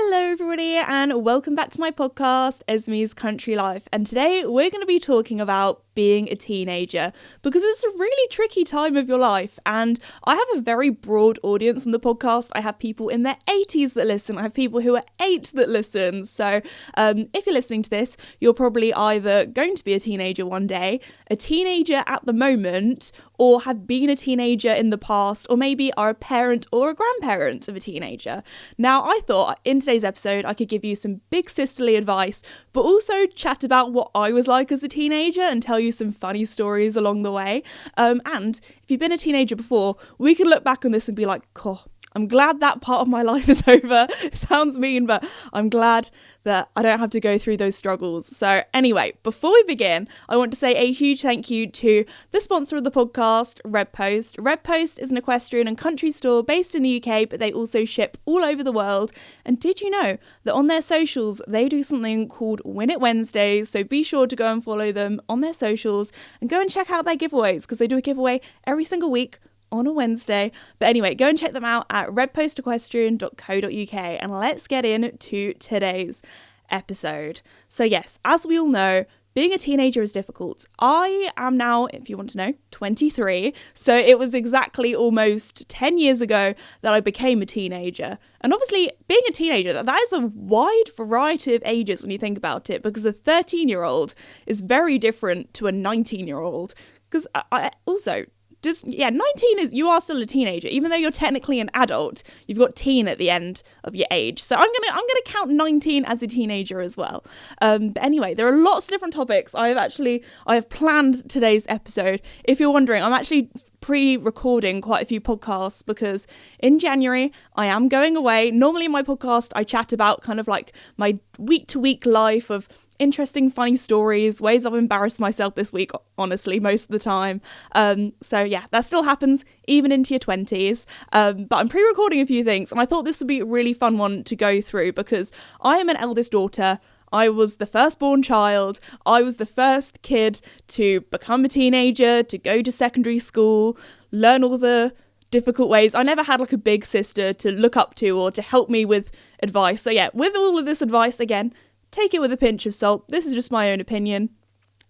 Hello everybody and welcome back to my podcast, Esme's Country Life. And today we're going to be talking about being a teenager because it's a really tricky time of your life, and I have a very broad audience on the podcast. I have people in their 80s that listen. I have people who are 8 that listen. So if you're listening to this, you're probably either going to be a teenager one day, a teenager at the moment, or have been a teenager in the past, or maybe are a parent or a grandparent of a teenager. Now, I thought in today's episode I could give you some big sisterly advice, but also chat about what I was like as a teenager and tell you some funny stories along the way. And if you've been a teenager before, we can look back on this and be like, "Cool, I'm glad that part of my life is over." It sounds mean, but I'm glad that I don't have to go through those struggles. So anyway, before we begin, I want to say a huge thank you to the sponsor of the podcast, Redpost. Redpost is an equestrian and country store based in the UK, but they also ship all over the world. And did you know that on their socials, they do something called Win It Wednesdays? So be sure to go and follow them on their socials and go and check out their giveaways, because they do a giveaway every single week on a Wednesday. But anyway, go and check them out at redpostequestrian.co.uk, and let's get into today's episode. So yes, as we all know, being a teenager is difficult. I am now, if you want to know, 23. So it was exactly almost 10 years ago that I became a teenager. And obviously, being a teenager, that is a wide variety of ages when you think about it, because a 13-year-old is very different to a 19-year-old. Because I also... 19 is, you are still a teenager, even though you're technically an adult. You've got teen at the end of your age, so I'm gonna count 19 as a teenager as well. But anyway, there are lots of different topics. I have planned today's episode. If you're wondering, I'm actually pre-recording quite a few podcasts because in January I am going away. Normally in my podcast I chat about kind of like my week-to-week life of interesting, funny stories, ways I've embarrassed myself this week, honestly, most of the time. So yeah, that still happens even into your 20s. But I'm pre-recording a few things, and I thought this would be a really fun one to go through because I am an eldest daughter. I was the firstborn child. I was the first kid to become a teenager, to go to secondary school, learn all the difficult ways. I never had like a big sister to look up to or to help me with advice. So yeah, with all of this advice, again, take it with a pinch of salt. This is just my own opinion.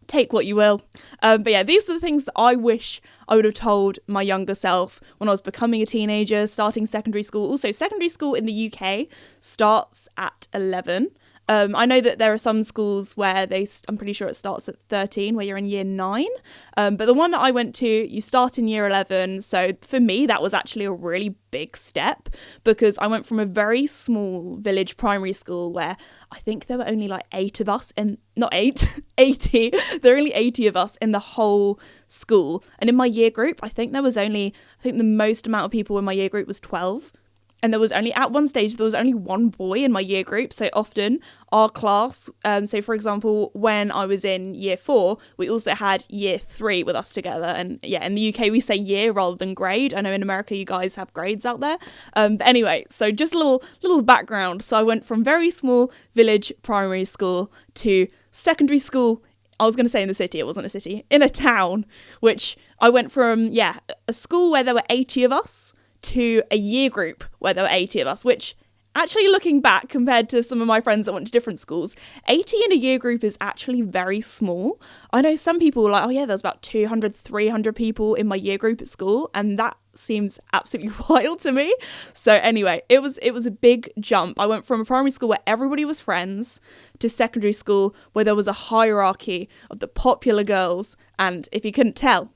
Take what you will. But yeah, these are the things that I wish I would have told my younger self when I was becoming a teenager, starting secondary school. Also, secondary school in the UK starts at 11. I know that there are some schools where I'm pretty sure it starts at 13, where you're in year 9. But the one that I went to, you start in year 11. So for me, that was actually a really big step because I went from a very small village primary school where I think there were only like 8 of us, and not 8, 80. There were only 80 of us in the whole school. And in my year group, I think the most amount of people in my year group was 12. And there was only, at one stage, there was only one boy in my year group. So often our class, so for example, when I was in year 4, we also had year 3 with us together. And yeah, in the UK, we say year rather than grade. I know in America, you guys have grades out there. But anyway, so just a little background. So I went from very small village primary school to secondary school. I was going to say in the city, it wasn't a city, in a town, which I went from, a school where there were 80 of us to a year group where there were 80 of us, which actually looking back compared to some of my friends that went to different schools, 80 in a year group is actually very small. I know some people were like, oh yeah, there's about 200, 300 people in my year group at school, and that seems absolutely wild to me. So anyway, it was a big jump. I went from a primary school where everybody was friends to secondary school where there was a hierarchy of the popular girls, and if you couldn't tell,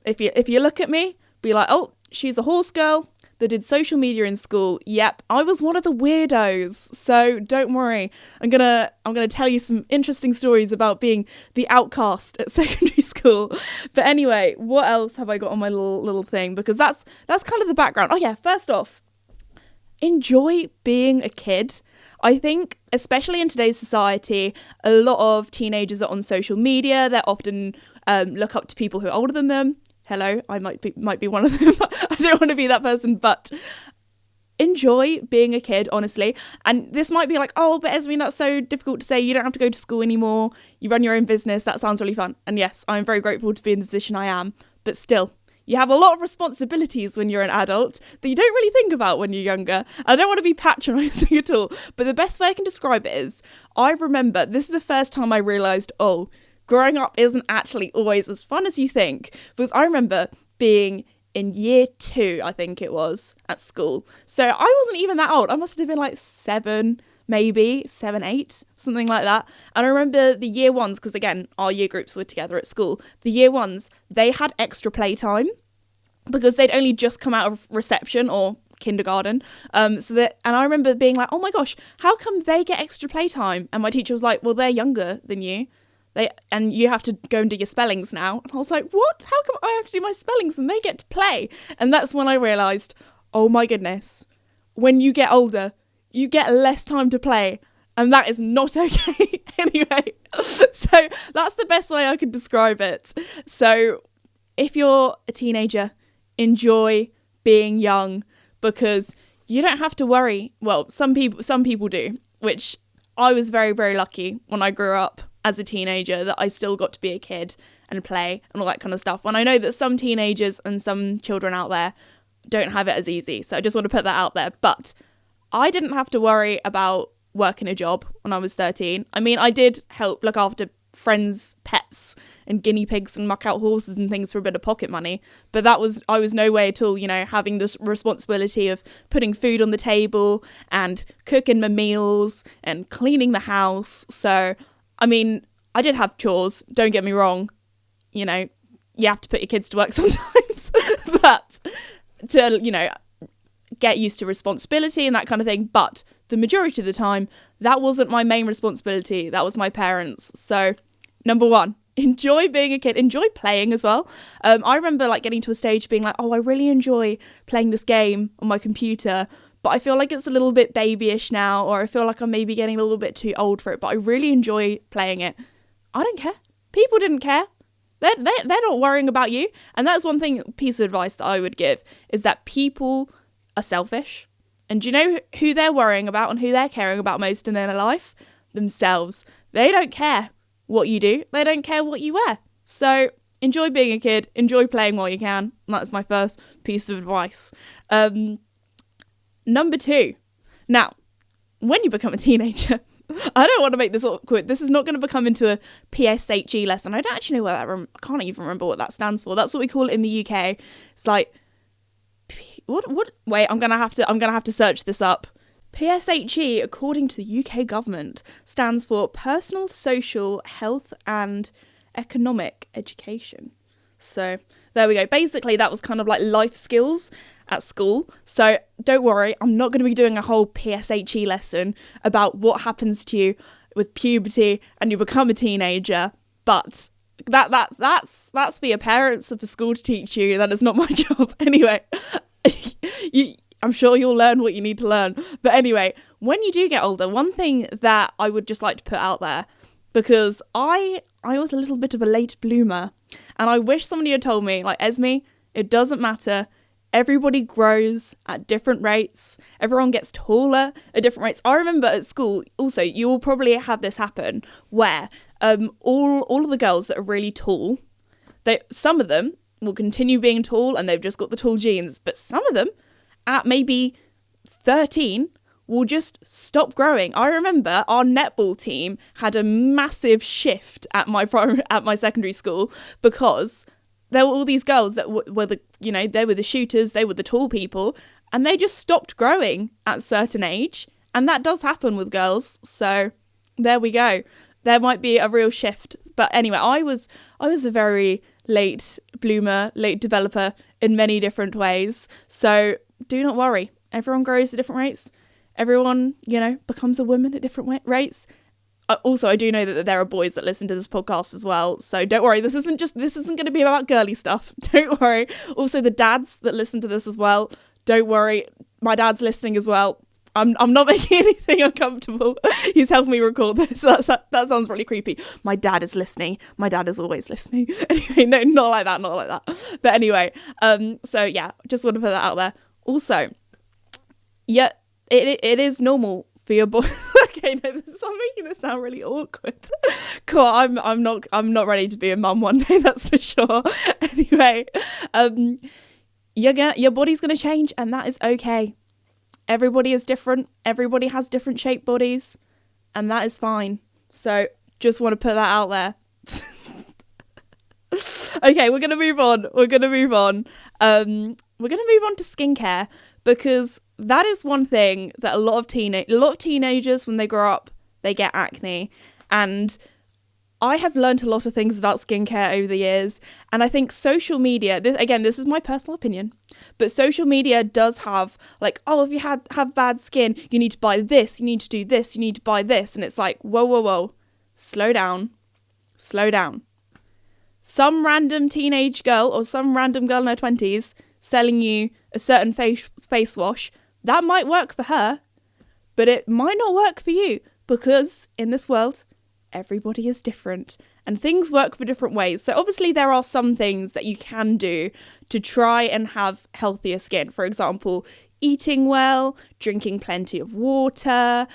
if you look at me, be like, oh, she's a horse girl that did social media in school. Yep, I was one of the weirdos. So don't worry. I'm gonna tell you some interesting stories about being the outcast at secondary school. But anyway, what else have I got on my little thing? Because that's kind of the background. Oh yeah, first off, enjoy being a kid. I think, especially in today's society, a lot of teenagers are on social media. They're often look up to people who are older than them. Hello, I might be one of them. I don't want to be that person, but enjoy being a kid, honestly. And this might be like, oh, but Esme, that's so difficult to say. You don't have to go to school anymore. You run your own business. That sounds really fun. And yes, I'm very grateful to be in the position I am. But still, You have a lot of responsibilities when you're an adult that you don't really think about when you're younger. I don't want to be patronising at all, but the best way I can describe it is, I remember, this is the first time I realised, oh, growing up isn't actually always as fun as you think. Because I remember being in year 2, I think it was, at school. So I wasn't even that old. I must have been like 7, maybe 7, 8, something like that. And I remember the year 1s, because again, our year groups were together at school. The year 1s, they had extra playtime because they'd only just come out of reception or kindergarten. And I remember being like, oh my gosh, how come they get extra playtime? And my teacher was like, well, they're younger than you. And you have to go and do your spellings now. And I was like, what? How come I have to do my spellings and they get to play? And that's when I realised, oh my goodness, when you get older, you get less time to play. And that is not okay. Anyway, so that's the best way I could describe it. So if you're a teenager, enjoy being young, because you don't have to worry. Well, some people do, which I was very, very lucky when I grew up as a teenager that I still got to be a kid and play and all that kind of stuff. And I know that some teenagers and some children out there don't have it as easy. So I just want to put that out there. But I didn't have to worry about working a job when I was 13. I mean, I did help look after friends' pets and guinea pigs and muck out horses and things for a bit of pocket money. But I was no way at all, having this responsibility of putting food on the table and cooking my meals and cleaning the house. So I mean, I did have chores, don't get me wrong. You have to put your kids to work sometimes. But to, get used to responsibility and that kind of thing. But the majority of the time, that wasn't my main responsibility. That was my parents. So, number 1, enjoy being a kid. Enjoy playing as well. I remember getting to a stage being like, oh, I really enjoy playing this game on my computer, but I feel like it's a little bit babyish now, or I feel like I'm maybe getting a little bit too old for it, but I really enjoy playing it. I don't care. People didn't care. They're not worrying about you. And that's one piece of advice that I would give, is that people are selfish. And do you know who they're worrying about and who they're caring about most in their life? Themselves. They don't care what you do. They don't care what you wear. So enjoy being a kid. Enjoy playing while you can. And that's my first piece of advice. Number 2. Now, when you become a teenager, I don't want to make this awkward. This is not going to become into a PSHE lesson. I don't actually know what that. I can't even remember what that stands for. That's what we call it in the UK. It's like, what? Wait, I'm gonna have to search this up. PSHE, according to the UK government, stands for Personal, Social, Health and Economic Education. So there we go. Basically, that was kind of like life skills at school. So don't worry, I'm not going to be doing a whole PSHE lesson about what happens to you with puberty and you become a teenager. But that's for your parents and for school to teach you. That is not my job. Anyway, I'm sure you'll learn what you need to learn. But anyway, when you do get older, one thing that I would just like to put out there, because I was a little bit of a late bloomer, and I wish somebody had told me, like, Esme, it doesn't matter. Everybody grows at different rates. Everyone gets taller at different rates. I remember at school, also, you will probably have this happen, where all of the girls that are really tall, some of them will continue being tall and they've just got the tall genes, but some of them at maybe 13 will just stop growing. I remember our netball team had a massive shift at my secondary school, because there were all these girls that were they were the shooters, they were the tall people, and they just stopped growing at a certain age. And that does happen with girls. So there we go. There might be a real shift. But anyway, I was a very late bloomer, late developer in many different ways. So do not worry. Everyone grows at different rates. Everyone, becomes a woman at different rates. Also, I do know that there are boys that listen to this podcast as well. So don't worry. This isn't going to be about girly stuff. Don't worry. Also, the dads that listen to this as well, don't worry. My dad's listening as well. I'm not making anything uncomfortable. He's helped me record this. That sounds really creepy. My dad is listening. My dad is always listening. Anyway, no, not like that. But anyway, so yeah, just want to put that out there. Also, yeah, it is normal for your boy. I Okay, no, I'm making this sound really awkward. Cool, I'm not ready to be a mum one day, that's for sure. Anyway, your body's gonna change, and that is okay. Everybody is different. Everybody has different shaped bodies, and that is fine. So just want to put that out there. Okay, we're gonna move on. We're gonna move on to skincare, because that is one thing that a lot of teenagers, when they grow up, they get acne. And I have learned a lot of things about skincare over the years, and I think social media, this is my personal opinion, but social media does have like, oh, if you have bad skin, you need to buy this, you need to do this, you need to buy this, and it's like, whoa, slow down. Some random teenage girl or some random girl in her 20s selling you a certain face wash, that might work for her, but it might not work for you, because in this world, everybody is different and things work for different ways. So obviously there are some things that you can do to try and have healthier skin. For example, eating well, drinking plenty of water,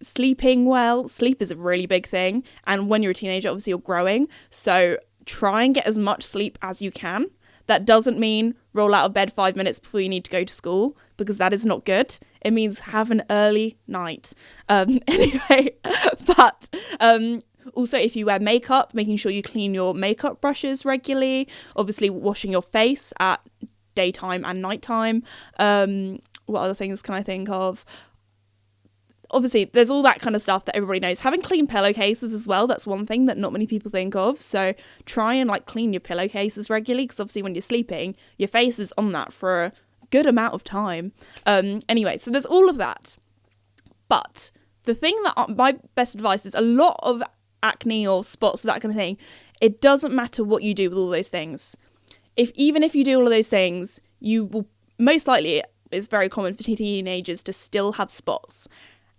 sleeping well. Sleep is a really big thing. And when you're a teenager, obviously you're growing. So try and get as much sleep as you can. That doesn't mean roll out of bed 5 minutes before you need to go to school, because that is not good. It means have an early night. Anyway, but also if you wear makeup, making sure you clean your makeup brushes regularly. Obviously washing your face at daytime and nighttime. What other things can I think of? Obviously, there's all that kind of stuff that everybody knows. Having clean pillowcases as well, that's one thing that not many people think of. So try and like clean your pillowcases regularly, because obviously when you're sleeping, your face is on that for a good amount of time. Anyway, so there's all of that. But the thing that my best advice is, a lot of acne or spots, that kind of thing, it doesn't matter what you do with all those things. Even if you do all of those things, you will most likely, it's very common for teenagers to still have spots.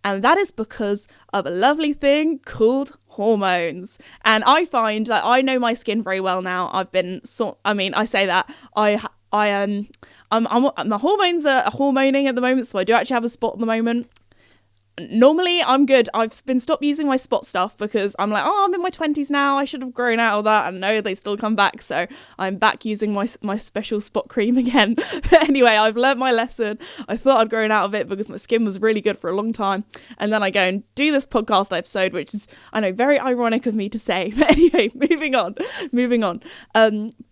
And that is because of a lovely thing called hormones. And I find that I know my skin very well now. I say that my hormones are hormoning at the moment, so I do actually have a spot at the moment. Normally I'm good. I've been stopped using my spot stuff because I'm like, I'm in my 20s now, I should have grown out of that, and no, they still come back, so I'm back using my special spot cream again. But anyway, I've learnt my lesson. I thought I'd grown out of it because my skin was really good for a long time, and then I go and do this podcast episode, which is, I know, very ironic of me to say. But anyway, moving on.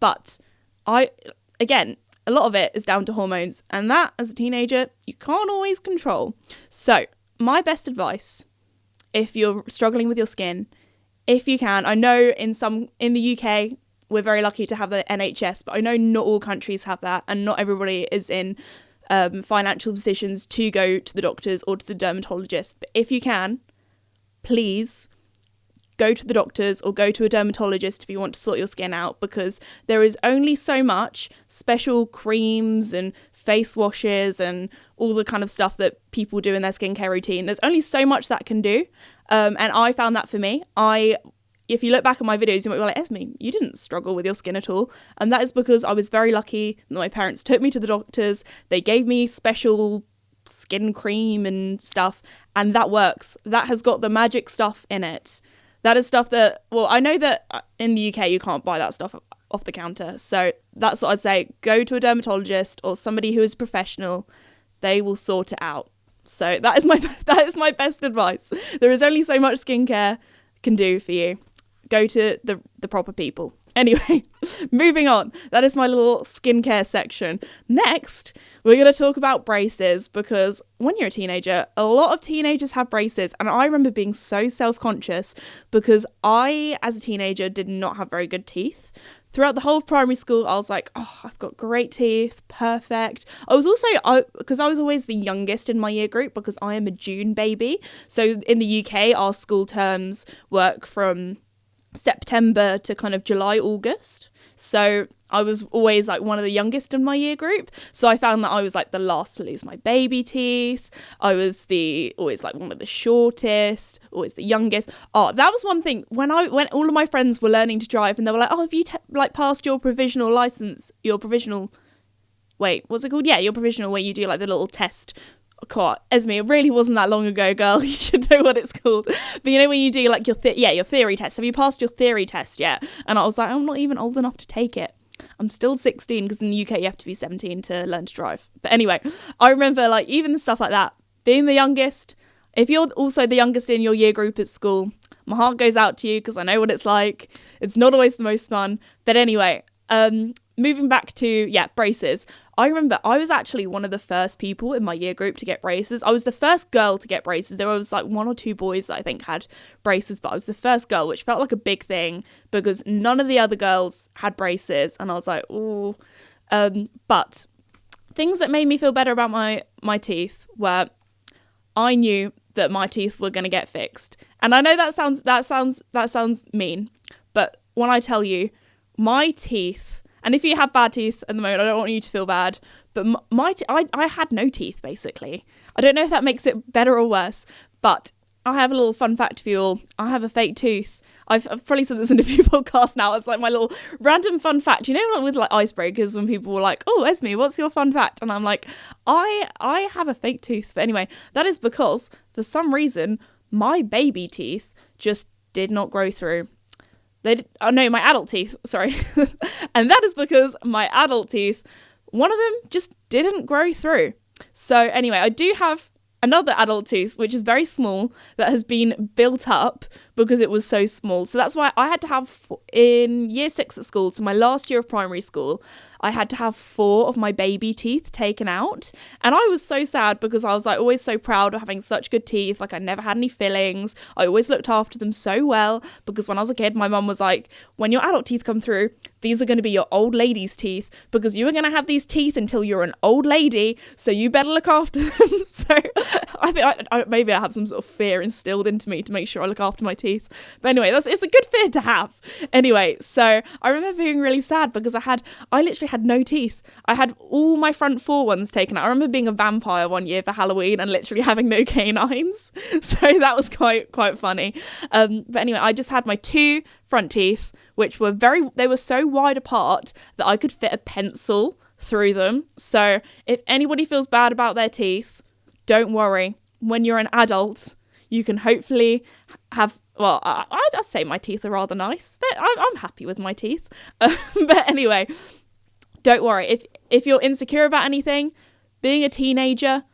But again, a lot of it is down to hormones, and that, as a teenager, you can't always control. So my best advice, if you're struggling with your skin, if you can, I know in the UK, we're very lucky to have the NHS, but I know not all countries have that, and not everybody is in financial positions to go to the doctors or to the dermatologist. But if you can, please go to the doctors or go to a dermatologist if you want to sort your skin out, because there is only so much special creams and face washes and all the kind of stuff that people do in their skincare routine. There's only so much that can do. And I found that for me. If you look back at my videos, you might be like, Esme, you didn't struggle with your skin at all. And that is because I was very lucky that my parents took me to the doctors. They gave me special skin cream and stuff, and that works. That has got the magic stuff in it. That is stuff that, well, I know that in the UK you can't buy that stuff off the counter. So that's what I'd say. Go to a dermatologist or somebody who is professional. They will sort it out. So that is my best advice. There is only so much skincare can do for you. Go to the proper people. Anyway, moving on. That is my little skincare section. Next, we're going to talk about braces, because when you're a teenager, a lot of teenagers have braces. And I remember being so self-conscious because I, as a teenager, did not have very good teeth. Throughout the whole of primary school, I was like, I've got great teeth, perfect. I was also, because I was always the youngest in my year group, because I am a June baby. So in the UK, our school terms work from September to kind of July, August. So I was always like one of the youngest in my year group. So I found that I was like the last to lose my baby teeth. I was always like one of the shortest, always the youngest. That was one thing when all of my friends were learning to drive, and they were like, have you passed your provisional license, what's it called? Yeah, your provisional, where you do like the little test God, Esme, it really wasn't that long ago, girl. You should know what it's called. But you know when you do like your theory test. Have you passed your theory test yet? And I was like, I'm not even old enough to take it. I'm still 16 because in the UK you have to be 17 to learn to drive. But anyway, I remember like even stuff like that. Being the youngest, if you're also the youngest in your year group at school, my heart goes out to you because I know what it's like. It's not always the most fun. But anyway, moving back to, braces. I remember I was actually one of the first people in my year group to get braces. I was the first girl to get braces. There was like 1 or 2 boys that I think had braces, but I was the first girl, which felt like a big thing because none of the other girls had braces. And I was like, ooh. But things that made me feel better about my teeth were I knew that my teeth were going to get fixed. And I know that sounds mean, but when I tell you my teeth, and if you have bad teeth at the moment, I don't want you to feel bad, but I had no teeth, basically. I don't know if that makes it better or worse, but I have a little fun fact for you all. I have a fake tooth. I've probably said this in a few podcasts now. It's like my little random fun fact. You know, with like icebreakers when people were like, oh, Esme, what's your fun fact? And I'm like, I have a fake tooth. But anyway, that is because for some reason, my baby teeth just did not grow through. My adult teeth, sorry. And that is because my adult teeth, one of them just didn't grow through. So anyway, I do have another adult tooth, which is very small, that has been built up because it was so small. So that's why I had to have, in year 6 at school, so my last year of primary school, I had to have 4 of my baby teeth taken out. And I was so sad because I was like always so proud of having such good teeth. Like I never had any fillings. I always looked after them so well because when I was a kid, my mum was like, when your adult teeth come through, these are going to be your old lady's teeth because you are going to have these teeth until you're an old lady. So you better look after them. So I think maybe I have some sort of fear instilled into me to make sure I look after my teeth. But anyway, it's a good fear to have. Anyway, so I remember being really sad because I literally had no teeth. I had all my front 4 ones taken out. I remember being a vampire one year for Halloween and literally having no canines. So that was quite funny. But anyway, I just had my 2 front teeth, which were they were so wide apart that I could fit a pencil through them. So if anybody feels bad about their teeth, don't worry. When you're an adult, you can hopefully have, well, I'd say my teeth are rather nice. I'm happy with my teeth. But anyway, don't worry. If you're insecure about anything, being a teenager,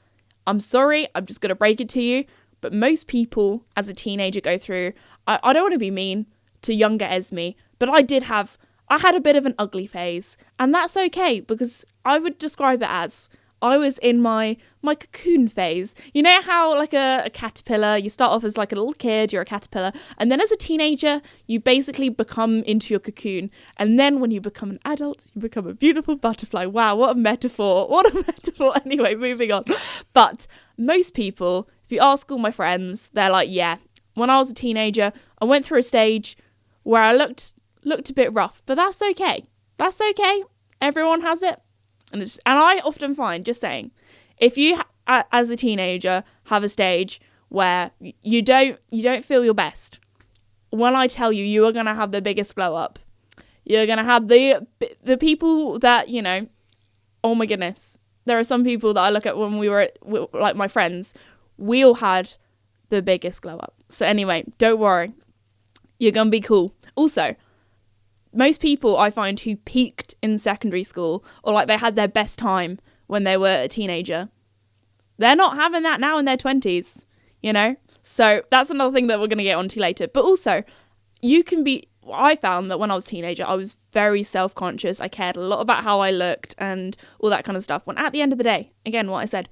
I'm sorry, I'm just going to break it to you, but most people as a teenager go through, I don't want to be mean to younger Esme, but I had a bit of an ugly phase, and that's okay because I would describe it as I was in my cocoon phase. You know how like a caterpillar, you start off as like a little kid, you're a caterpillar, and then as a teenager, you basically become into your cocoon. And then when you become an adult, you become a beautiful butterfly. Wow, what a metaphor. What a metaphor. Anyway, moving on. But most people, if you ask all my friends, they're like, yeah, when I was a teenager, I went through a stage where I looked a bit rough, but that's okay. That's okay. Everyone has it. And I often find, just saying, if you as a teenager have a stage where you don't feel your best, when I tell you, you are going to have the biggest glow up. You're going to have the people that, you know, oh my goodness. There are some people that I look at when we were like my friends, we all had the biggest glow up. So anyway, don't worry. You're going to be cool. Also, most people I find who peaked in secondary school or like they had their best time when they were a teenager, they're not having that now in their 20s, you know? So that's another thing that we're going to get onto later. But also, I found that when I was a teenager, I was very self-conscious. I cared a lot about how I looked and all that kind of stuff. When at the end of the day, again, what I said,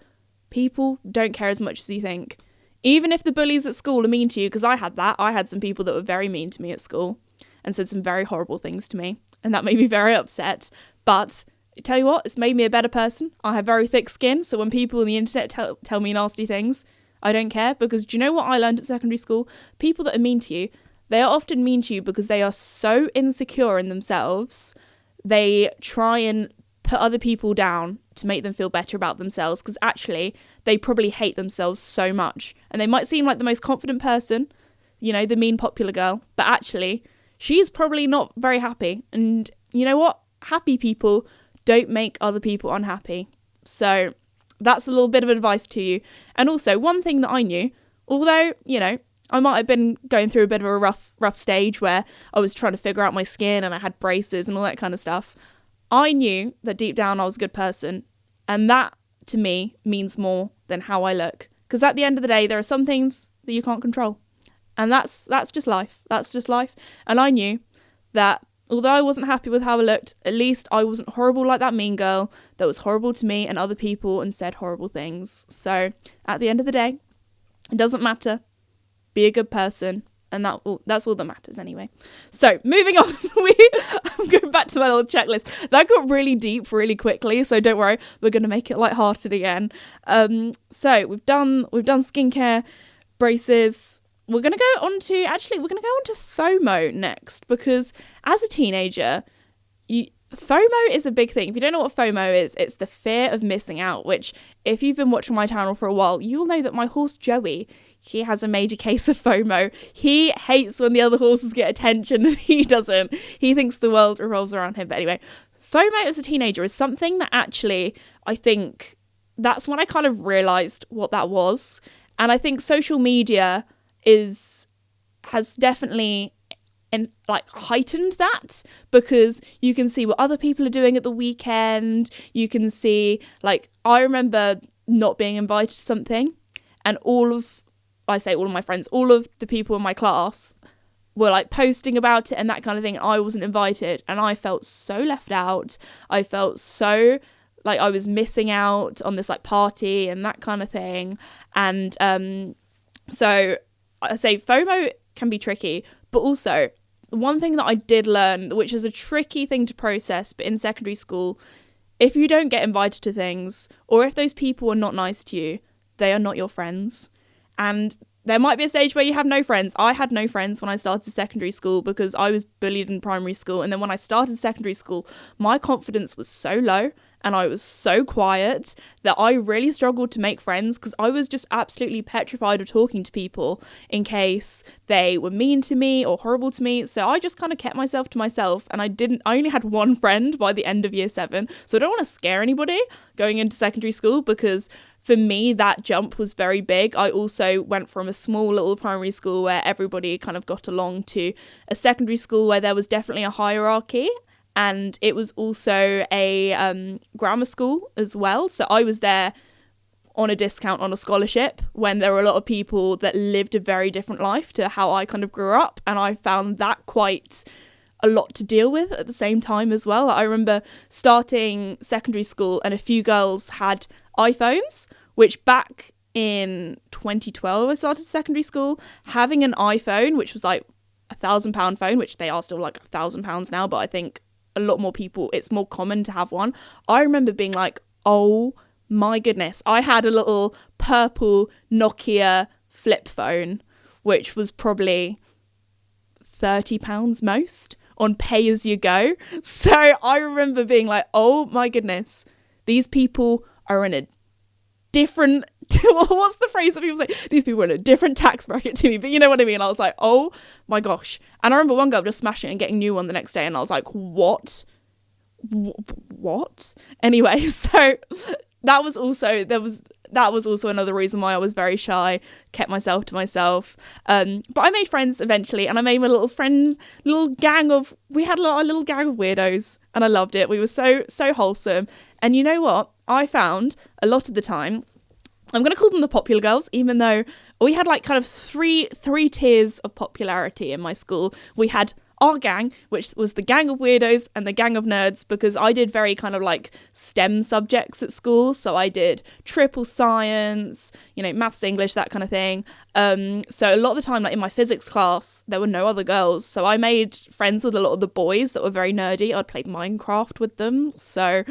people don't care as much as you think. Even if the bullies at school are mean to you, because I had that. I had some people that were very mean to me at school and said some very horrible things to me. And that made me very upset. But I tell you what, it's made me a better person. I have very thick skin. So when people on the internet tell me nasty things, I don't care. Because do you know what I learned at secondary school? People that are mean to you, they are often mean to you because they are so insecure in themselves. They try and put other people down to make them feel better about themselves. Because actually, they probably hate themselves so much. And they might seem like the most confident person, you know, the mean popular girl. But actually, she's probably not very happy. And you know what? Happy people don't make other people unhappy. So that's a little bit of advice to you. And also, one thing that I knew, although, you know, I might have been going through a bit of a rough stage where I was trying to figure out my skin and I had braces and all that kind of stuff, I knew that deep down I was a good person. And that, to me, means more than how I look. Because at the end of the day, there are some things that you can't control. And that's just life. That's just life. And I knew that although I wasn't happy with how I looked, at least I wasn't horrible like that mean girl that was horrible to me and other people and said horrible things. So at the end of the day, it doesn't matter. Be a good person. And that's all that matters anyway. So moving on, I'm going back to my little checklist. That got really deep really quickly, so don't worry, we're going to make it lighthearted again. So we've done skincare, braces. We're going to go on to FOMO next, because as a teenager, FOMO is a big thing. If you don't know what FOMO is, it's the fear of missing out, which if you've been watching my channel for a while, you'll know that my horse Joey, he has a major case of FOMO. He hates when the other horses get attention and he doesn't. He thinks the world revolves around him. But anyway, FOMO as a teenager is something that actually, I think that's when I kind of realised what that was. And I think social media has definitely heightened that, because you can see what other people are doing at the weekend. You can see, I remember not being invited to something, and all of my friends, all of the people in my class were posting about it and that kind of thing. I wasn't invited, and I felt so left out. I felt so like I was missing out on this party and that kind of thing. And so I say FOMO can be tricky, but also one thing that I did learn, which is a tricky thing to process, but in secondary school, if you don't get invited to things, or if those people are not nice to you, they are not your friends. And there might be a stage where you have no friends. I had no friends when I started secondary school because I was bullied in primary school. And then when I started secondary school, my confidence was so low and I was so quiet that I really struggled to make friends, because I was just absolutely petrified of talking to people in case they were mean to me or horrible to me. So I just kind of kept myself to myself, and I only had one friend by the end of year 7. So I don't want to scare anybody going into secondary school, because for me, that jump was very big. I also went from a small little primary school where everybody kind of got along to a secondary school where there was definitely a hierarchy. And it was also a grammar school as well. So I was there on a discount on a scholarship when there were a lot of people that lived a very different life to how I kind of grew up. And I found that quite a lot to deal with at the same time as well. I remember starting secondary school and a few girls had iPhones, which back in 2012 I started secondary school. Having an iPhone, which was £1,000 phone, which they are still £1,000 now, but I think a lot more people, it's more common to have one. I remember being oh my goodness, I had a little purple Nokia flip phone, which was probably £30 most on pay as you go. So I remember being oh my goodness, these people are in a different what's the phrase that people say? These people are in a different tax bracket to me, but you know what I mean. I was oh my gosh. And I remember one girl just smashing it and getting a new one the next day, and I was what? Anyway, so that was also another reason why I was very shy, kept myself to myself. But I made friends eventually, and I made my we had a little gang of weirdos, and I loved it. We were so wholesome. And you know what? I found a lot of the time, I'm going to call them the popular girls, even though we had kind of three tiers of popularity in my school. We had our gang, which was the gang of weirdos and the gang of nerds, because I did very kind of STEM subjects at school. So I did triple science, maths, English, that kind of thing. So a lot of the time, in my physics class, there were no other girls. So I made friends with a lot of the boys that were very nerdy. I'd play Minecraft with them. So,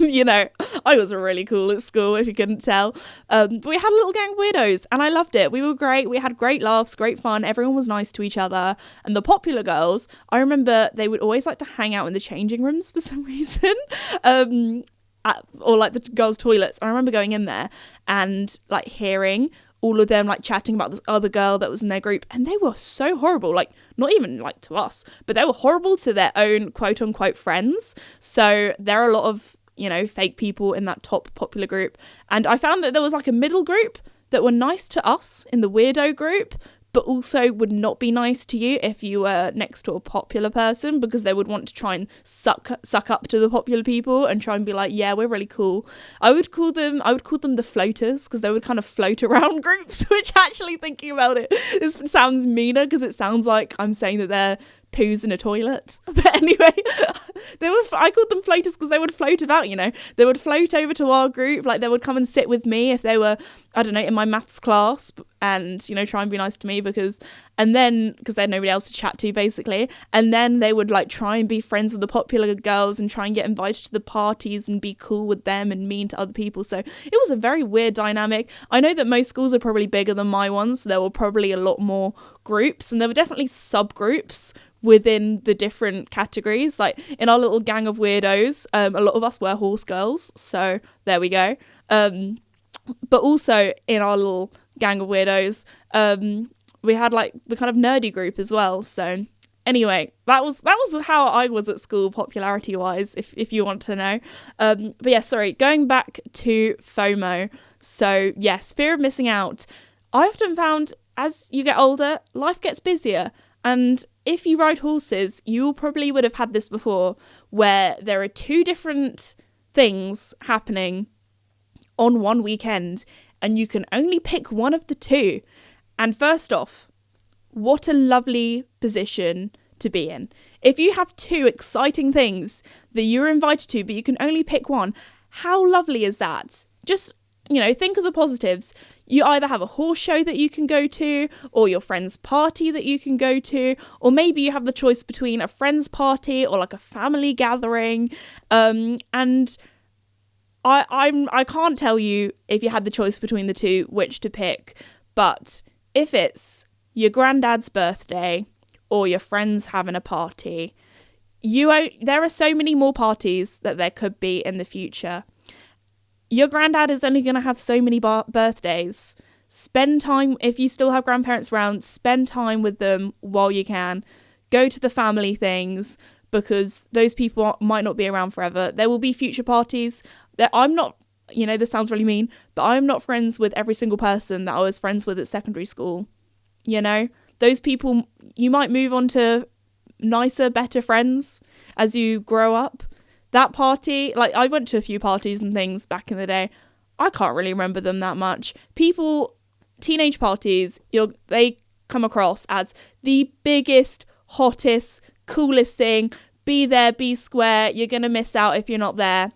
I was really cool at school, if you couldn't tell. But we had a little gang of weirdos, and I loved it. We were great. We had great laughs, great fun. Everyone was nice to each other. And the popular girls, I remember they would always like to hang out in the changing rooms for some reason. Or the girls' toilets. I remember going in there and hearing all of them chatting about this other girl that was in their group, and they were so horrible, not even to us, but they were horrible to their own quote unquote friends. So there are a lot of fake people in that top popular group. And I found that there was like a middle group that were nice to us in the weirdo group, but also would not be nice to you if you were next to a popular person, because they would want to try and suck up to the popular people and try and be like, yeah, we're really cool. I would call them the floaters, because they would kind of float around groups, which actually, thinking about it, this sounds meaner because it sounds like I'm saying that they're poos in a toilet. But anyway, I called them floaters because they would float about, they would float over to our group, like they would come and sit with me if they were, I don't know, in my maths class, and try and be nice to me because they had nobody else to chat to basically, and then they would like try and be friends with the popular girls and try and get invited to the parties and be cool with them and mean to other people. So it was a very weird dynamic. I know that most schools are probably bigger than my ones, so there were probably a lot more groups, and there were definitely subgroups within the different categories. Like in our little gang of weirdos, a lot of us were horse girls, so there we go. But also in our little gang of weirdos, we had like the kind of nerdy group as well. So anyway, that was how I was at school popularity wise, if you want to know. But yeah, sorry, going back to FOMO. So yes, fear of missing out. I often found as you get older, life gets busier. And if you ride horses, you probably would have had this before, where there are two different things happening on one weekend, and you can only pick one of the two. And first off, what a lovely position to be in. If you have two exciting things that you're invited to, but you can only pick one, how lovely is that? Just, think of the positives. You either have a horse show that you can go to, or your friend's party that you can go to, or maybe you have the choice between a friend's party or like a family gathering. And I can't tell you if you had the choice between the two which to pick, but if it's your granddad's birthday or your friend's having a party, there are so many more parties that there could be in the future. Your granddad is only going to have so many birthdays. Spend time, if you still have grandparents around, spend time with them while you can. Go to the family things, because those people might not be around forever. There will be future parties. I'm not, this sounds really mean, but I'm not friends with every single person that I was friends with at secondary school. Those people, you might move on to nicer, better friends as you grow up. That party, like I went to a few parties and things back in the day. I can't really remember them that much. Teenage parties, they come across as the biggest, hottest, coolest thing. Be there, be square. You're going to miss out if you're not there.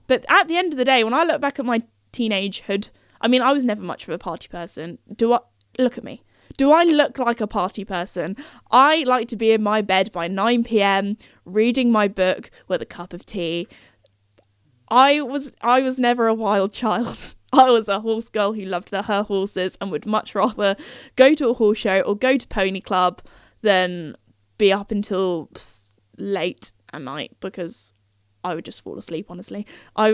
But at the end of the day, when I look back at my teenagehood, I mean, I was never much of a party person. Look at me. Do I look like a party person? I like to be in my bed by 9 p.m, reading my book with a cup of tea. I was never a wild child. I was a horse girl who loved her horses and would much rather go to a horse show or go to pony club than be up until late at night, because I would just fall asleep, honestly. There's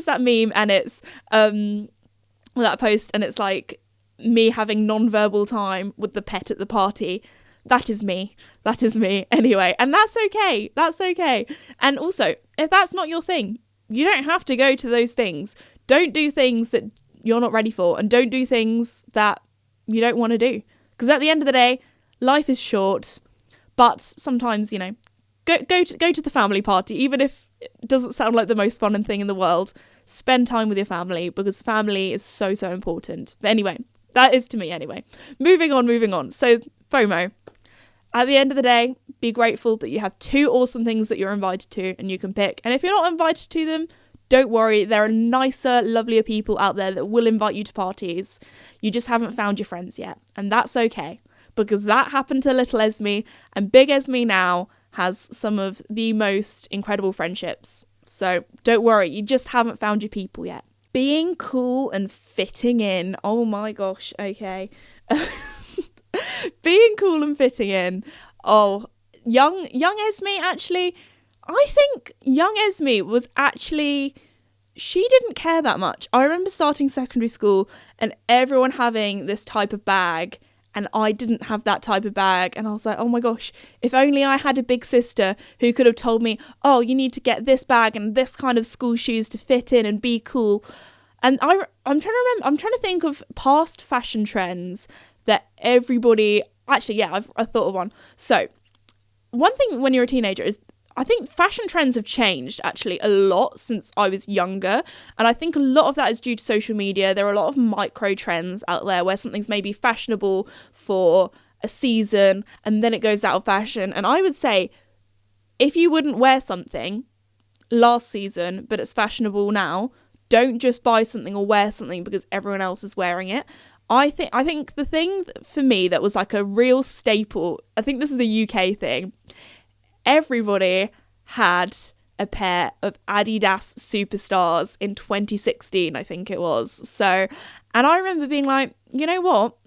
that meme, and it's that post, and it's like me having non-verbal time with the pet at the party. That is me. Anyway, and that's okay. And also, if that's not your thing, you don't have to go to those things. Don't do things that you're not ready for, and don't do things that you don't want to do, because at the end of the day, life is short. But sometimes, go to the family party, even if it doesn't sound like the most fun thing in the world. Spend time with your family, because family is so, so important. But anyway, that is to me anyway. Moving on. So FOMO. At the end of the day, be grateful that you have two awesome things that you're invited to and you can pick. And if you're not invited to them, don't worry. There are nicer, lovelier people out there that will invite you to parties. You just haven't found your friends yet. And that's okay, because that happened to little Esme, and big Esme now has some of the most incredible friendships. So don't worry. You just haven't found your people yet. Being cool and fitting in. Oh my gosh. Okay. Being cool and fitting in. Oh, young Esme, actually, I think young Esme was actually, she didn't care that much. I remember starting secondary school and everyone having this type of bag, and I didn't have that type of bag. And I was like, oh my gosh, if only I had a big sister who could have told me, oh, you need to get this bag and this kind of school shoes to fit in and be cool. And I'm trying to think of past fashion trends that everybody, actually, yeah, I thought of one. So one thing when you're a teenager is, I think fashion trends have changed actually a lot since I was younger. And I think a lot of that is due to social media. There are a lot of micro trends out there where something's maybe fashionable for a season and then it goes out of fashion. And I would say, if you wouldn't wear something last season, but it's fashionable now, don't just buy something or wear something because everyone else is wearing it. I think the thing for me that was like a real staple, I think this is a UK thing, everybody had a pair of Adidas Superstars in 2016, I think it was. So, and I remember being like, you know what?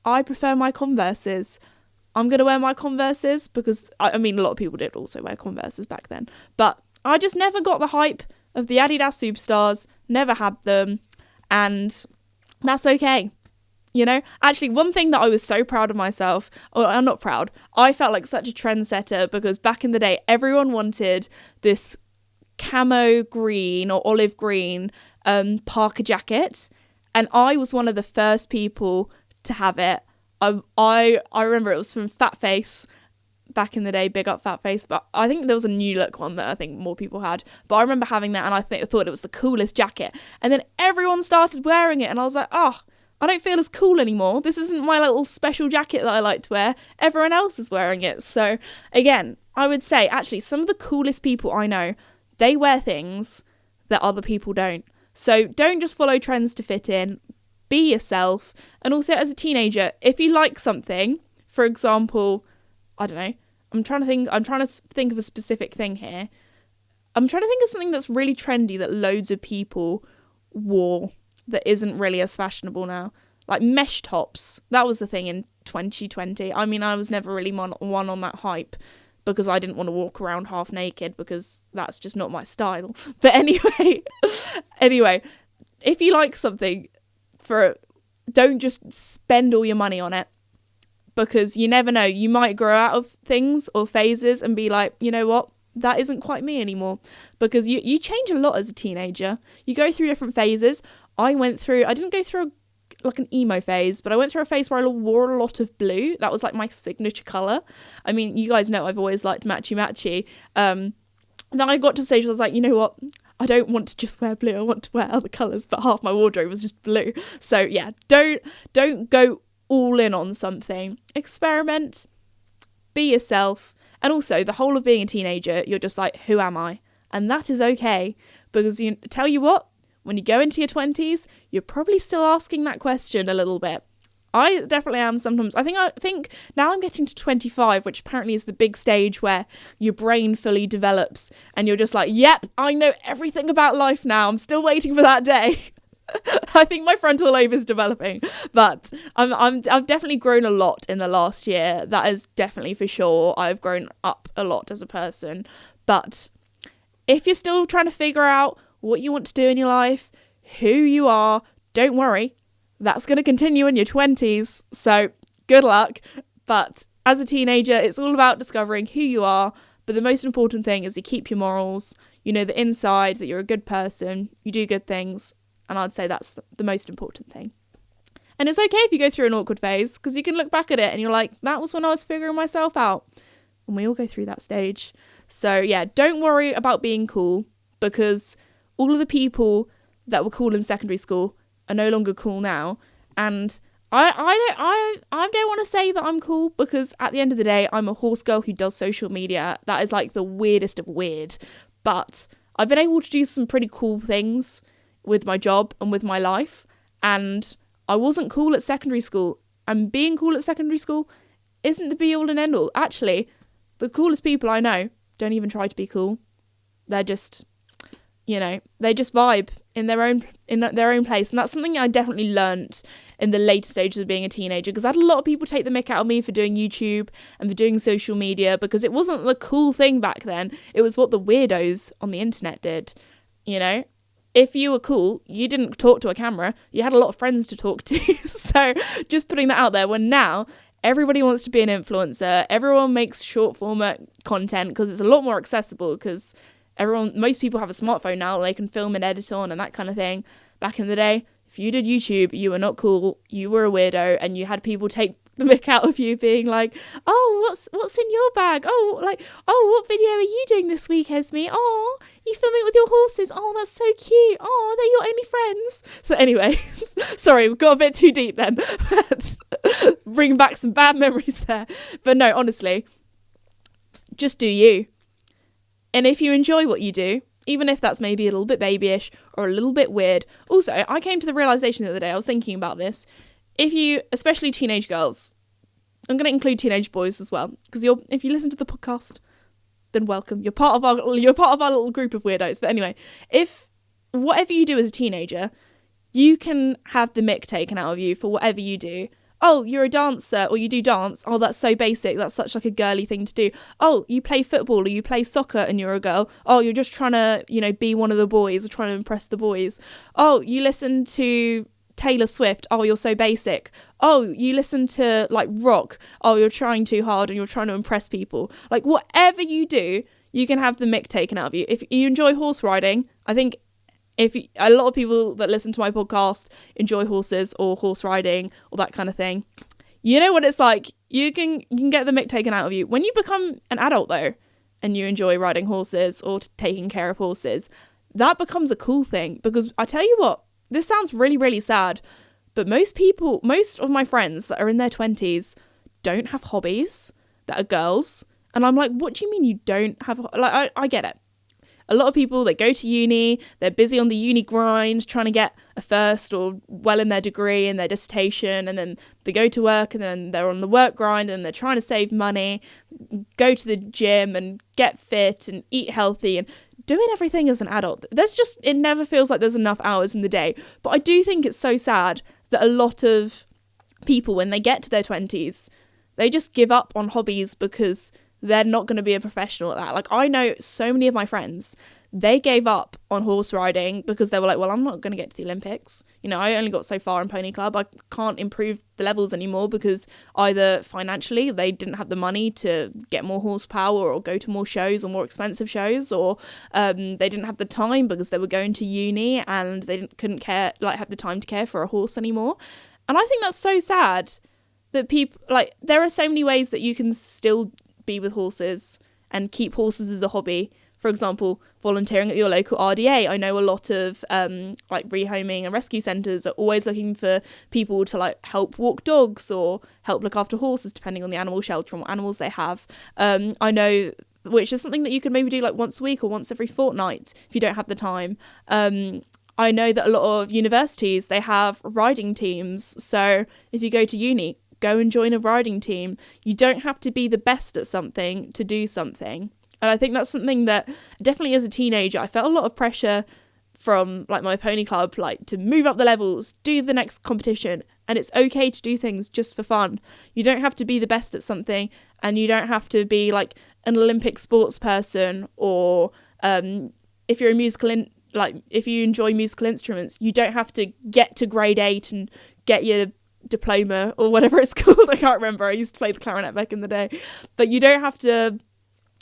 I prefer my Converses. I'm going to wear my Converses because, I mean, a lot of people did also wear Converses back then. But I just never got the hype of the Adidas Superstars, never had them, and that's okay. You know, actually, one thing that I was so proud of myself, or I'm not proud, I felt like such a trendsetter because back in the day, everyone wanted this camo green or olive green Parker jacket. And I was one of the first people to have it. I remember it was from Fat Face back in the day, big up Fat Face. But I think there was a New Look one that I think more people had. But I remember having that and I thought it was the coolest jacket. And then everyone started wearing it and I was like, oh, I don't feel as cool anymore. This isn't my little special jacket that I like to wear. Everyone else is wearing it. So again, I would say actually some of the coolest people I know, they wear things that other people don't. So don't just follow trends to fit in. Be yourself. And also as a teenager, if you like something, for example, I don't know, I'm trying to think of a specific thing here. I'm trying to think of something that's really trendy that loads of people wore that isn't really as fashionable now. Like mesh tops. That was the thing in 2020. I mean, I was never really one on that hype because I didn't want to walk around half naked because that's just not my style. But anyway, if you like something, don't just spend all your money on it because you never know. You might grow out of things or phases and be like, you know what? That isn't quite me anymore, because you change a lot as a teenager. You go through different phases. I didn't go through like an emo phase, but I went through a phase where I wore a lot of blue. That was like my signature colour. I mean, you guys know I've always liked matchy. Then I got to a stage where I was like, you know what? I don't want to just wear blue. I want to wear other colours, but half my wardrobe was just blue. So yeah, don't go all in on something. Experiment, be yourself. And also, the whole of being a teenager, you're just like, who am I? And that is okay, because tell you what, when you go into your 20s, you're probably still asking that question a little bit. I definitely am sometimes. I think now I'm getting to 25, which apparently is the big stage where your brain fully develops and you're just like, yep, I know everything about life now. I'm still waiting for that day. I think my frontal lobe is developing, but I've definitely grown a lot in the last year. That is definitely for sure. I've grown up a lot as a person. But if you're still trying to figure out what you want to do in your life, who you are, don't worry. That's going to continue in your 20s. So good luck. But as a teenager, it's all about discovering who you are. But the most important thing is you keep your morals. You know the inside, that you're a good person. You do good things. And I'd say that's the most important thing. And it's okay if you go through an awkward phase, because you can look back at it and you're like, that was when I was figuring myself out. And we all go through that stage. So yeah, don't worry about being cool, because all of the people that were cool in secondary school are no longer cool now. And I don't want to say that I'm cool, because at the end of the day, I'm a horse girl who does social media. That is like the weirdest of weird. But I've been able to do some pretty cool things with my job and with my life. And I wasn't cool at secondary school. And being cool at secondary school isn't the be all and end all. Actually, the coolest people I know don't even try to be cool. They're just, they just vibe in their own place. And that's something I definitely learnt in the later stages of being a teenager, because I had a lot of people take the mick out of me for doing YouTube and for doing social media, because it wasn't the cool thing back then. It was what the weirdos on the internet did, if you were cool, you didn't talk to a camera. You had a lot of friends to talk to. So just putting that out there, when now everybody wants to be an influencer. Everyone makes short format content because it's a lot more accessible, because most people have a smartphone now they can film and edit on and that kind of thing. Back in the day, if you did YouTube, you were not cool, you were a weirdo, and you had people take the mick out of you being like, oh, what's in your bag? Oh, like, oh, what video are you doing this week, Esme? Oh, you filming with your horses? Oh, that's so cute. Oh, they're your only friends. So anyway, sorry, we got a bit too deep then. But bring back some bad memories there. But no, honestly, just do you. And if you enjoy what you do, even if that's maybe a little bit babyish or a little bit weird. Also, I came to the realization the other day, I was thinking about this. If you, especially teenage girls, I'm going to include teenage boys as well, because if you listen to the podcast, then welcome. You're part of our little group of weirdos. But anyway, if whatever you do as a teenager, you can have the mick taken out of you for whatever you do. Oh, you're a dancer, or you do dance. Oh, that's so basic. That's such like a girly thing to do. Oh, you play football or you play soccer and you're a girl. Oh, you're just trying to, be one of the boys or trying to impress the boys. Oh, you listen to Taylor Swift. Oh, you're so basic. Oh, you listen to like rock. Oh, you're trying too hard and you're trying to impress people. Like whatever you do, you can have the mick taken out of you. If you enjoy horse riding, I think a lot of people that listen to my podcast enjoy horses or horse riding or that kind of thing. You know what it's like. You can get the mick taken out of you. When you become an adult though, and you enjoy riding horses or taking care of horses, that becomes a cool thing. Because I tell you what, this sounds really, really sad, but most of my friends that are in their 20s don't have hobbies that are girls. And I'm like, what do you mean you don't have, like, I get it. A lot of people, they go to uni, they're busy on the uni grind, trying to get a first or well in their degree and their dissertation, and then they go to work and then they're on the work grind and they're trying to save money, go to the gym and get fit and eat healthy and doing everything as an adult. It never feels like there's enough hours in the day. But I do think it's so sad that a lot of people, when they get to their 20s, they just give up on hobbies because they're not going to be a professional at that. Like, I know so many of my friends, they gave up on horse riding because they were like, well, I'm not going to get to the Olympics. I only got so far in Pony Club. I can't improve the levels anymore because either financially they didn't have the money to get more horsepower or go to more shows or more expensive shows, or they didn't have the time because they were going to uni and they couldn't have the time to care for a horse anymore. And I think that's so sad that people, like, there are so many ways that you can still be with horses and keep horses as a hobby. For example, volunteering at your local RDA. I know a lot of rehoming and rescue centres are always looking for people to like help walk dogs or help look after horses, depending on the animal shelter and what animals they have. I know, which is something that you could maybe do like once a week or once every fortnight if you don't have the time. I know that a lot of universities, they have riding teams. So if you go to uni, go and join a riding team. You don't have to be the best at something to do something. And I think that's something that definitely as a teenager, I felt a lot of pressure from like my pony club, like to move up the levels, do the next competition. And it's okay to do things just for fun. You don't have to be the best at something, and you don't have to be like an Olympic sports person, or if you're if you enjoy musical instruments, you don't have to get to grade 8 and get your diploma or whatever it's called. I can't remember. I used to play the clarinet back in the day. But you don't have to,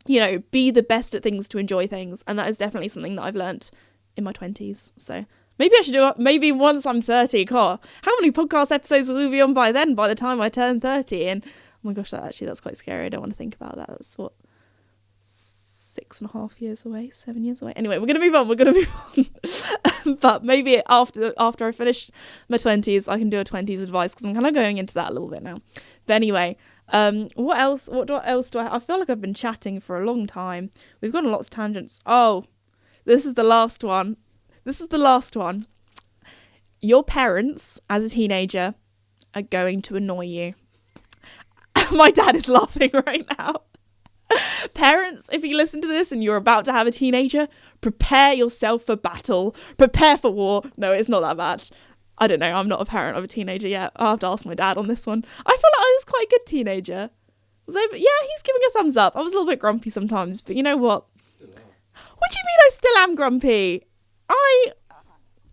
be the best at things to enjoy things. And that is definitely something that I've learnt in my 20s. So maybe I should do it. Maybe once I'm 30. God, how many podcast episodes will we be on by then, by the time I turn 30? And oh my gosh, that's quite scary. I don't want to think about that. That's 6.5 years away, 7 years away. Anyway, we're going to move on. But maybe after I finish my 20s, I can do a 20s advice, because I'm kind of going into that a little bit now. But anyway, what else do I feel like I've been chatting for a long time. We've gone on lots of tangents. Oh, this is the last one. Your parents, as a teenager, are going to annoy you. My dad is laughing right now. Parents, if you listen to this and you're about to have a teenager, prepare yourself for battle. Prepare for war. No, it's not that bad. I don't know. I'm not a parent of a teenager yet. I'll have to ask my dad on this one. I feel like I was quite a good teenager. Yeah, he's giving a thumbs up. I was a little bit grumpy sometimes, but you know what? Still are. What do you mean I still am grumpy?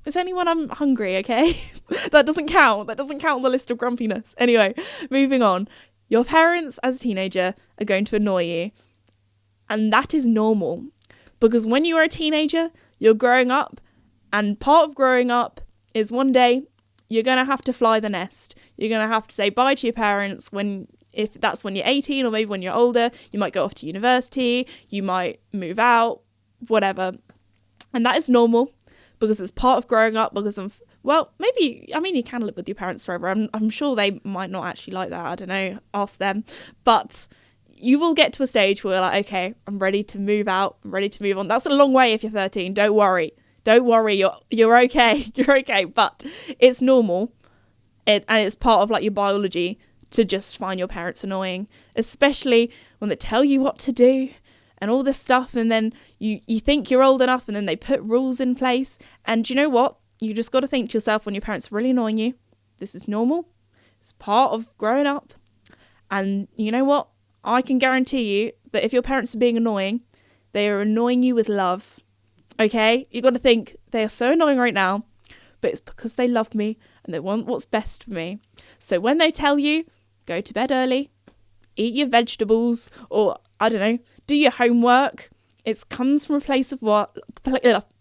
It's only when I'm hungry, okay? That doesn't count. That doesn't count on the list of grumpiness. Anyway, moving on. Your parents as a teenager are going to annoy you. And that is normal. Because when you are a teenager, you're growing up. And part of growing up is one day you're going to have to fly the nest. You're going to have to say bye to your parents if that's when you're 18, or maybe when you're older. You might go off to university. You might move out, whatever. And that is normal. Because it's part of growing up, because of, well, maybe, I mean, you can live with your parents forever. I'm sure they might not actually like that. I don't know, ask them. But you will get to a stage where you're like, okay, I'm ready to move out. I'm ready to move on. That's a long way if you're 13. Don't worry. You're okay. You're okay. But it's normal. And it's part of like your biology to just find your parents annoying, especially when they tell you what to do and all this stuff, and then you think you're old enough, and then they put rules in place. And you know what? You just got to think to yourself, when your parents are really annoying you, this is normal. It's part of growing up. And you know what? I can guarantee you that if your parents are being annoying, they are annoying you with love. Okay? You got to think, they are so annoying right now, but it's because they love me and they want what's best for me. So when they tell you, go to bed early, eat your vegetables, or I don't know, do your homework, it comes from a place of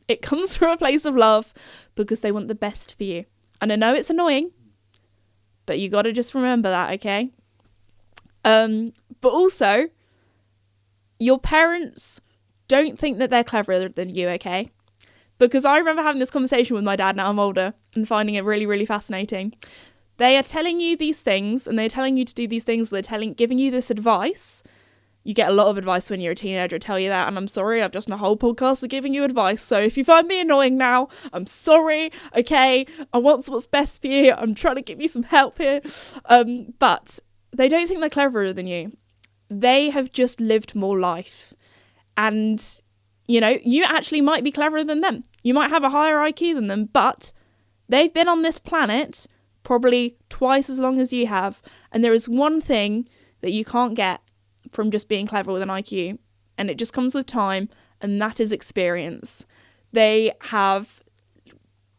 It comes from a place of love, because they want the best for you. And I know it's annoying, but you got to just remember that, okay? But also, your parents don't think that they're cleverer than you, okay? Because I remember having this conversation with my dad, now I'm older, and finding it really, really fascinating. They are telling you these things, and they're telling you to do these things, giving you this advice. You get a lot of advice when you're a teenager, I tell you that, and I'm sorry, I've just done a whole podcast of giving you advice, so if you find me annoying now, I'm sorry, okay? I want what's best for you, I'm trying to give you some help here. But they don't think they're cleverer than you. They have just lived more life. And, you know, you actually might be cleverer than them. You might have a higher IQ than them, but they've been on this planet probably twice as long as you have. And there is one thing that you can't get from just being clever with an IQ, and it just comes with time, and that is experience. They have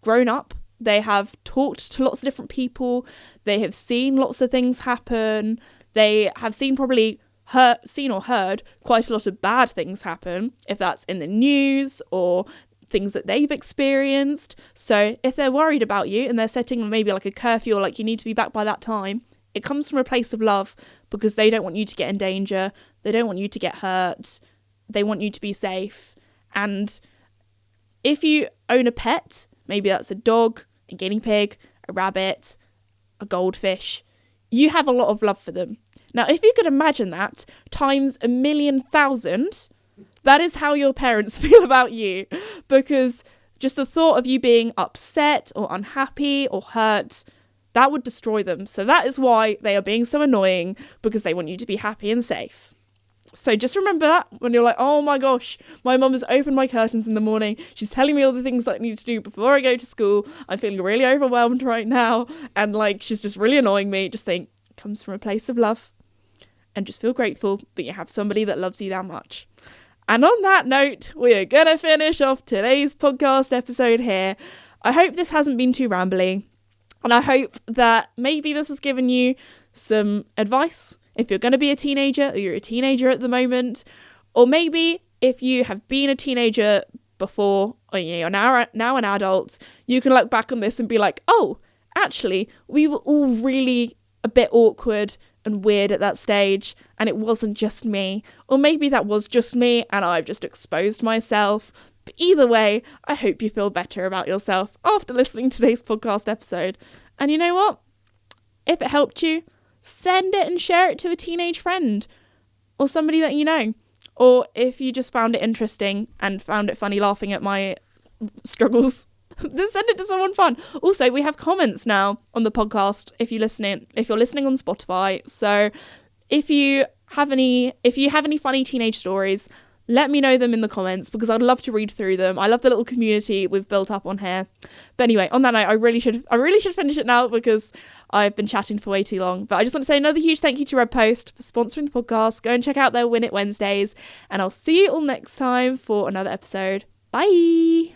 grown up. They have talked to lots of different people. They have seen lots of things happen. They have seen or heard quite a lot of bad things happen, if that's in the news or things that they've experienced. So if they're worried about you and they're setting maybe like a curfew, or like you need to be back by that time, it comes from a place of love, because they don't want you to get in danger. They don't want you to get hurt. They want you to be safe. And if you own a pet, maybe that's a dog, a guinea pig, a rabbit, a goldfish, you have a lot of love for them. Now, if you could imagine that times 1,000,000, that is how your parents feel about you. Because just the thought of you being upset or unhappy or hurt, that would destroy them. So that is why they are being so annoying, because they want you to be happy and safe. So just remember that when you're like, oh my gosh, my mum has opened my curtains in the morning. She's telling me all the things that I need to do before I go to school. I'm feeling really overwhelmed right now. And like, she's just really annoying me. Just think, it comes from a place of love. And just feel grateful that you have somebody that loves you that much. And on that note, we are going to finish off today's podcast episode here. I hope this hasn't been too rambly. And I hope that maybe this has given you some advice if you're going to be a teenager, or you're a teenager at the moment. Or maybe if you have been a teenager before, or you're now an adult, you can look back on this and be like, oh, actually, we were all really a bit awkward and weird at that stage, and it wasn't just me. Or maybe that was just me and I've just exposed myself. But either way, I hope you feel better about yourself after listening to today's podcast episode. And you know what? If it helped you, send it and share it to a teenage friend or somebody that you know. Or if you just found it interesting and found it funny laughing at my struggles, then send it to someone fun. Also, we have comments now on the podcast if you're listening on Spotify. So if you have any funny teenage stories, let me know them in the comments, because I'd love to read through them. I love the little community we've built up on here. But anyway, on that note, I really should finish it now, because I've been chatting for way too long. But I just want to say another huge thank you to Red Post for sponsoring the podcast. Go and check out their Win It Wednesdays, and I'll see you all next time for another episode. Bye!